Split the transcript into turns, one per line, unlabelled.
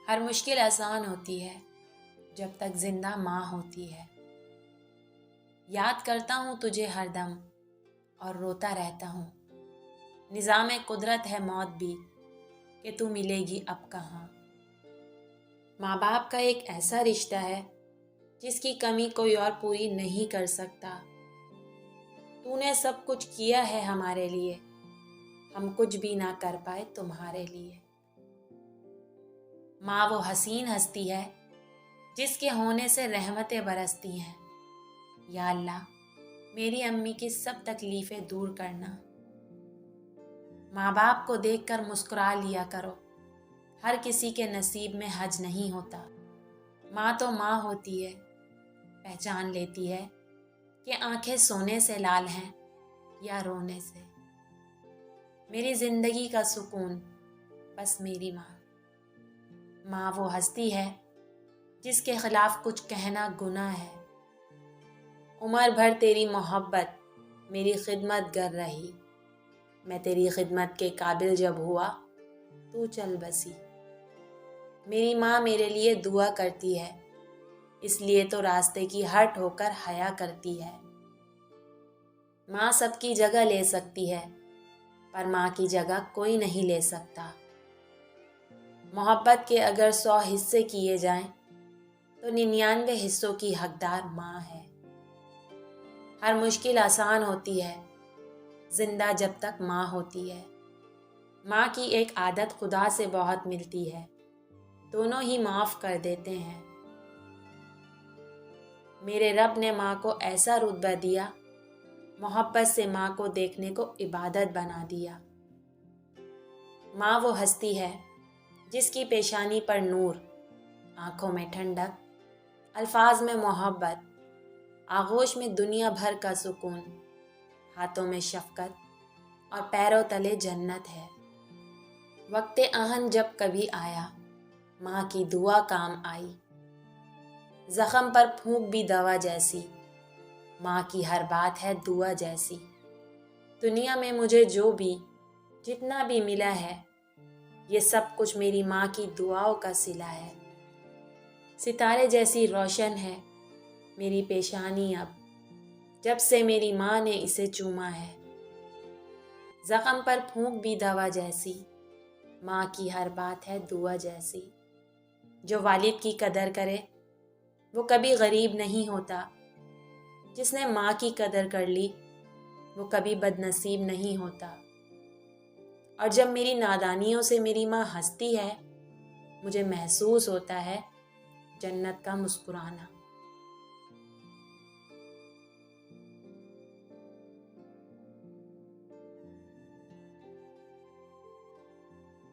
ہر مشکل آسان ہوتی ہے جب تک زندہ ماں ہوتی ہے۔ یاد کرتا ہوں تجھے ہر دم اور روتا رہتا ہوں۔ نظام قدرت ہے موت بھی کہ تو ملے گی اب کہاں۔ ماں باپ کا ایک ایسا رشتہ ہے جس کی کمی کوئی اور پوری نہیں کر سکتا۔ تو نے سب کچھ کیا ہے ہمارے لیے، ہم کچھ بھی نہ کر پائے تمہارے لیے۔ ماں وہ حسین ہستی ہے جس کے ہونے سے رحمتیں برستی ہیں۔ یا اللہ میری امی کی سب تکلیفیں دور کرنا۔ ماں باپ کو دیکھ کر مسکرا لیا کرو، ہر کسی کے نصیب میں حج نہیں ہوتا۔ ماں تو ماں ہوتی ہے، پہچان لیتی ہے کہ آنکھیں سونے سے لال ہیں یا رونے سے۔ میری زندگی کا سکون بس میری ماں۔ ماں وہ ہستی ہے جس کے خلاف کچھ کہنا گناہ ہے۔ عمر بھر تیری محبت میری خدمت گر رہی، میں تیری خدمت کے قابل جب ہوا تو چل بسی۔ میری ماں میرے لیے دعا کرتی ہے، اس لیے تو راستے کی ہٹ ہو کر حیا کرتی ہے۔ ماں سب کی جگہ لے سکتی ہے پر ماں کی جگہ کوئی نہیں لے سکتا۔ محبت کے اگر 100 حصے کیے جائیں تو 99 حصوں کی حقدار ماں ہے۔ ہر مشکل آسان ہوتی ہے زندہ جب تک ماں ہوتی ہے۔ ماں کی ایک عادت خدا سے بہت ملتی ہے، دونوں ہی معاف کر دیتے ہیں۔ میرے رب نے ماں کو ایسا رتبہ دیا، محبت سے ماں کو دیکھنے کو عبادت بنا دیا۔ ماں وہ ہستی ہے جس کی پیشانی پر نور، آنکھوں میں ٹھنڈک، الفاظ میں محبت، آغوش میں دنیا بھر کا سکون، ہاتھوں میں شفقت اور پیروں تلے جنت ہے۔ وقت آہن جب کبھی آیا ماں کی دعا کام آئی، زخم پر پھونک بھی دوا جیسی، ماں کی ہر بات ہے دعا جیسی۔ دنیا میں مجھے جو بھی جتنا بھی ملا ہے یہ سب کچھ میری ماں کی دعاؤں کا صلہ ہے۔ ستارے جیسی روشن ہے میری پیشانی اب، جب سے میری ماں نے اسے چوما ہے۔ زخم پر پھونک بھی دوا جیسی، ماں کی ہر بات ہے دعا جیسی۔ جو والد کی قدر کرے وہ کبھی غریب نہیں ہوتا، جس نے ماں کی قدر کر لی وہ کبھی بد نصیب نہیں ہوتا۔ اور جب میری نادانیوں سے میری ماں ہنستی ہے مجھے محسوس ہوتا ہے جنت کا مسکرانا۔